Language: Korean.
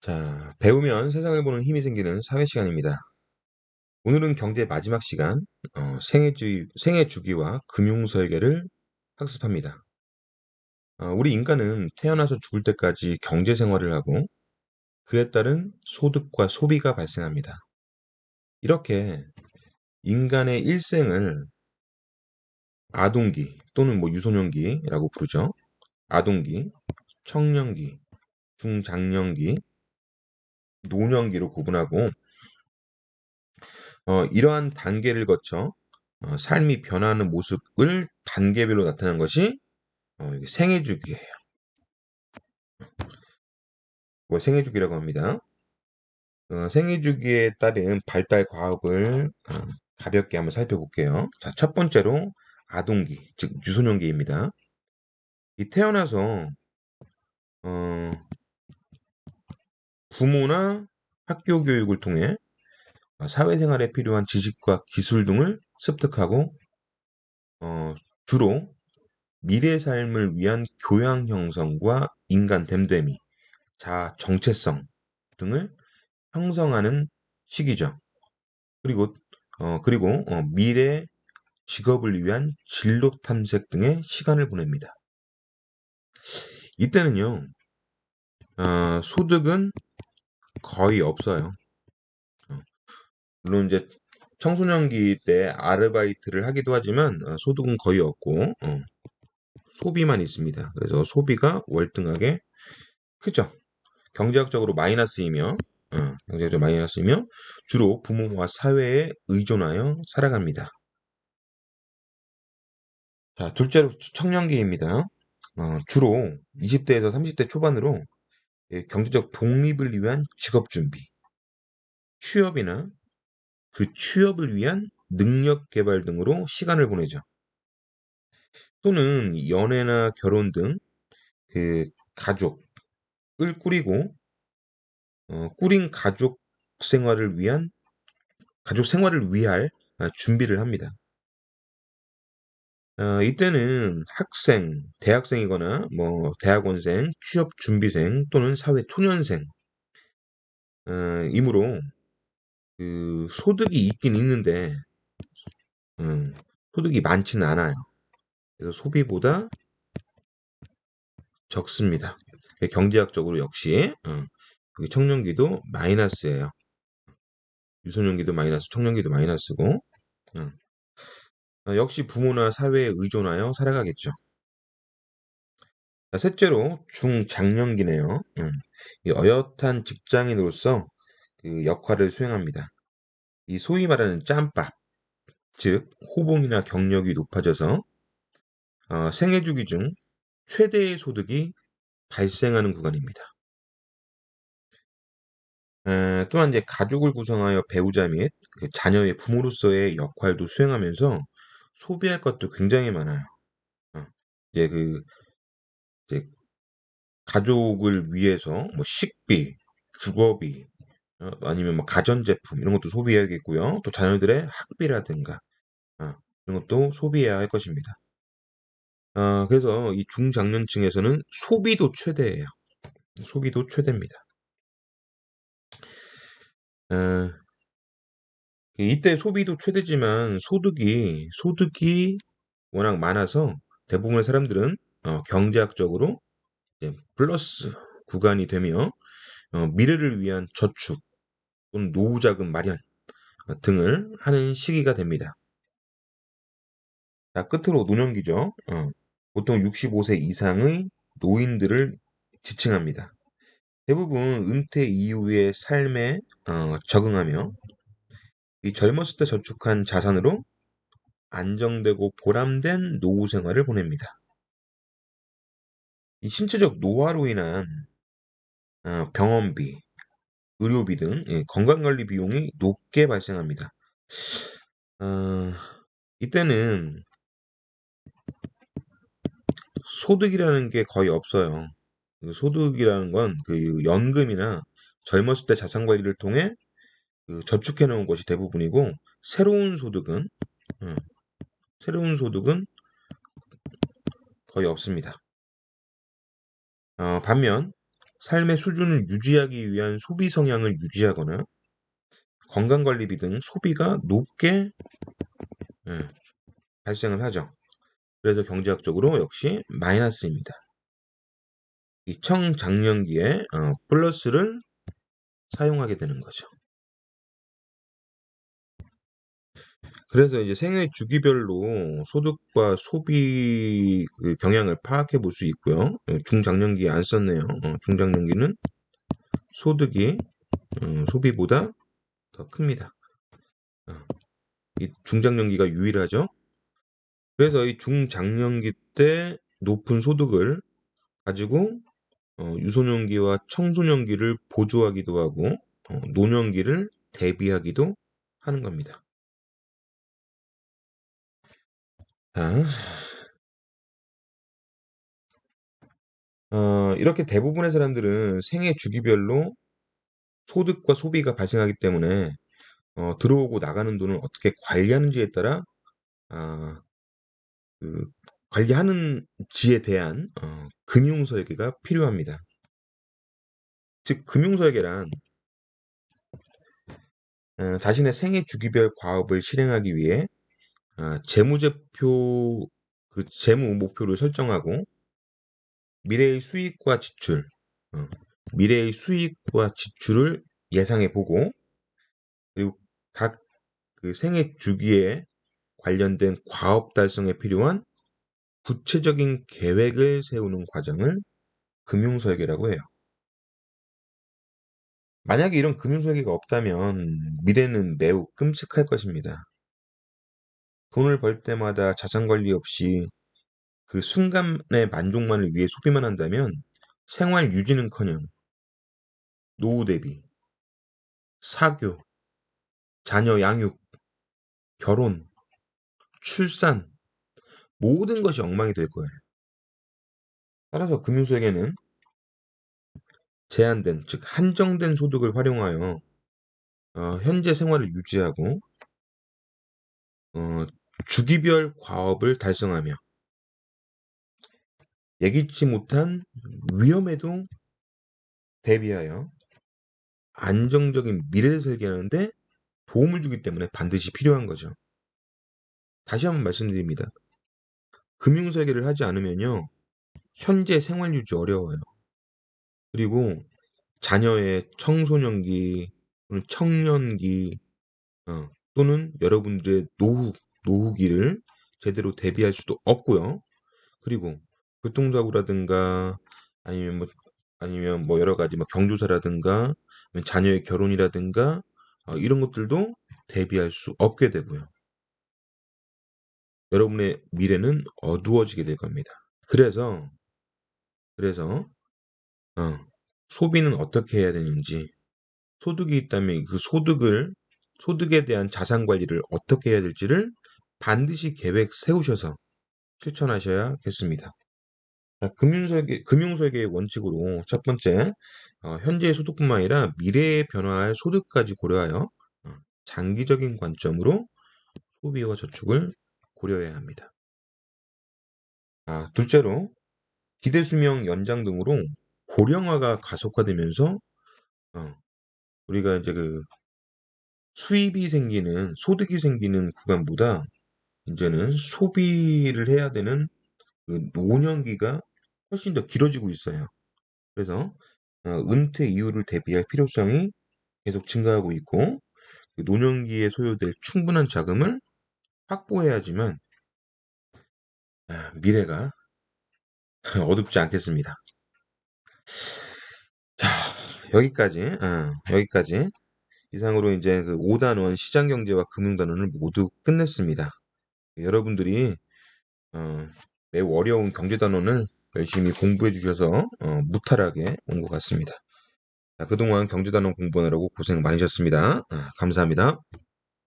자, 배우면 세상을 보는 힘이 생기는 사회 시간입니다. 오늘은 경제 마지막 시간, 생애 주기와 금융 설계를 학습합니다. 우리 인간은 태어나서 죽을 때까지 경제 생활을 하고 그에 따른 소득과 소비가 발생합니다. 이렇게 인간의 일생을 아동기 또는 유소년기라고 부르죠. 아동기, 청년기, 중장년기, 노년기로 구분하고 이러한 단계를 거쳐 삶이 변화하는 모습을 단계별로 나타내는 것이 이게 생애 주기예요. 생애 주기라고 합니다. 생애 주기에 따른 발달 과업을 가볍게 한번 살펴볼게요. 자, 첫 번째로 아동기, 즉 유소년기입니다. 이 태어나서 어, 부모나 학교 교육을 통해 사회생활에 필요한 지식과 기술 등을 습득하고 주로 미래 삶을 위한 교양 형성과 인간 됨됨이, 자아 정체성 등을 형성하는 시기죠. 그리고 미래 직업을 위한 진로 탐색 등의 시간을 보냅니다. 이때는요, 소득은 거의 없어요. 어, 물론 이제 청소년기 때 아르바이트를 하기도 하지만 소득은 거의 없고 소비만 있습니다. 그래서 소비가 월등하게 크죠. 경제학적으로 마이너스이며 주로 부모와 사회에 의존하여 살아갑니다. 자, 둘째로 청년기입니다. 주로 20대에서 30대 초반으로 경제적 독립을 위한 직업 준비, 취업이나 그 취업을 위한 능력 개발 등으로 시간을 보내죠. 또는 연애나 결혼 등 그 가족을 꾸리고 꾸린 가족 생활을 위할 준비를 합니다. 이때는 대학생이거나 대학원생, 취업 준비생 또는 사회 초년생 이므로 그 소득이 있긴 있는데 소득이 많지는 않아요. 그래서 소비보다 적습니다. 경제학적으로 역시 여기 청년기도 마이너스예요. 유소년기도 마이너스, 청년기도 마이너스고 역시 부모나 사회에 의존하여 살아가겠죠. 자, 셋째로 중장년기네요. 이 어엿한 직장인으로서 그 역할을 수행합니다. 이 소위 말하는 짬밥, 즉 호봉이나 경력이 높아져서 생애 주기 중 최대의 소득이 발생하는 구간입니다. 또한 이제 가족을 구성하여 배우자 및 그 자녀의 부모로서의 역할도 수행하면서 소비할 것도 굉장히 많아요. 어, 이제 그 이제 가족을 위해서 식비, 주거비, 아니면 가전제품 이런 것도 소비해야겠고요. 또 자녀들의 학비라든가 어, 이런 것도 소비해야 할 것입니다. 그래서 이 중장년층에서는 소비도 최대예요. 소비도 최대입니다. 어, 이때 소비도 최대지만 소득이 워낙 많아서 대부분의 사람들은 경제학적으로 이제 플러스 구간이 되며 미래를 위한 저축 또는 노후 자금 마련 등을 하는 시기가 됩니다. 자, 끝으로 노년기죠. 보통 65세 이상의 노인들을 지칭합니다. 대부분 은퇴 이후의 삶에 적응하며 이 젊었을 때 저축한 자산으로 안정되고 보람된 노후 생활을 보냅니다. 이 신체적 노화로 인한 병원비, 의료비 등 건강관리 비용이 높게 발생합니다. 어, 이때는 소득이라는 게 거의 없어요. 그 소득이라는 건 그 연금이나 젊었을 때 자산 관리를 통해 그 저축해 놓은 것이 대부분이고 새로운 소득은 어, 새로운 소득은 거의 없습니다. 반면 삶의 수준을 유지하기 위한 소비 성향을 유지하거나 건강관리비 등 소비가 높게 예, 발생을 하죠. 그래서 경제학적으로 역시 마이너스입니다. 이 청장년기에 플러스를 사용하게 되는 거죠. 그래서 이제 생애 주기별로 소득과 소비 그 경향을 파악해 볼 수 있고요. 중장년기에 안 썼네요. 중장년기는 소득이 소비보다 더 큽니다. 어, 이 중장년기가 유일하죠. 그래서 이 중장년기 때 높은 소득을 가지고 유소년기와 청소년기를 보조하기도 하고 노년기를 대비하기도 하는 겁니다. 자, 이렇게 대부분의 사람들은 생애 주기별로 소득과 소비가 발생하기 때문에 들어오고 나가는 돈을 어떻게 관리하는지에 따라 아, 그 관리하는 지에 대한 금융설계가 필요합니다. 즉 금융설계란 자신의 생애 주기별 과업을 실행하기 위해 재무제표 그 재무 목표를 설정하고 미래의 수익과 지출, 어, 미래의 수익과 지출을 예상해 보고 그리고 각 그 생애 주기에 관련된 과업 달성에 필요한 구체적인 계획을 세우는 과정을 금융설계라고 해요. 만약에 이런 금융설계가 없다면 미래는 매우 끔찍할 것입니다. 돈을 벌 때마다 자산 관리 없이 그 순간의 만족만을 위해 소비만 한다면 생활 유지는커녕 노후 대비, 사교, 자녀 양육, 결혼, 출산 모든 것이 엉망이 될 거예요. 따라서 금융설계는 제한된, 즉 한정된 소득을 활용하여 현재 생활을 유지하고 어, 주기별 과업을 달성하며 예기치 못한 위험에도 대비하여 안정적인 미래를 설계하는데 도움을 주기 때문에 반드시 필요한 거죠. 다시 한번 말씀드립니다. 금융 설계를 하지 않으면요, 현재 생활 유지 어려워요. 그리고 자녀의 청소년기, 또는 청년기, 또는 여러분들의 노후기를 제대로 대비할 수도 없고요. 그리고 교통사고라든가 아니면 뭐 여러 가지 뭐 경조사라든가 자녀의 결혼이라든가 이런 것들도 대비할 수 없게 되고요. 여러분의 미래는 어두워지게 될 겁니다. 그래서 어, 소비는 어떻게 해야 되는지 소득이 있다면 그 소득에 대한 자산 관리를 어떻게 해야 될지를 반드시 계획 세우셔서 실천하셔야겠습니다. 자, 금융설계의 원칙으로 첫 번째, 현재의 소득뿐만 아니라 미래에 변화할 소득까지 고려하여 장기적인 관점으로 소비와 저축을 고려해야 합니다. 둘째로, 기대 수명 연장 등으로 고령화가 가속화되면서 어, 우리가 이제 그 소득이 생기는 구간보다 이제는 소비를 해야 되는 그 노년기가 훨씬 더 길어지고 있어요. 그래서 은퇴 이후를 대비할 필요성이 계속 증가하고 있고 그 노년기에 소요될 충분한 자금을 확보해야지만 미래가 어둡지 않겠습니다. 자, 여기까지 이상으로 이제 그 5단원 시장경제와 금융단원을 모두 끝냈습니다. 여러분들이 매우 어려운 경제단원을 열심히 공부해 주셔서 무탈하게 온 것 같습니다. 자, 그동안 경제단원 공부하느라고 고생 많으셨습니다. 감사합니다.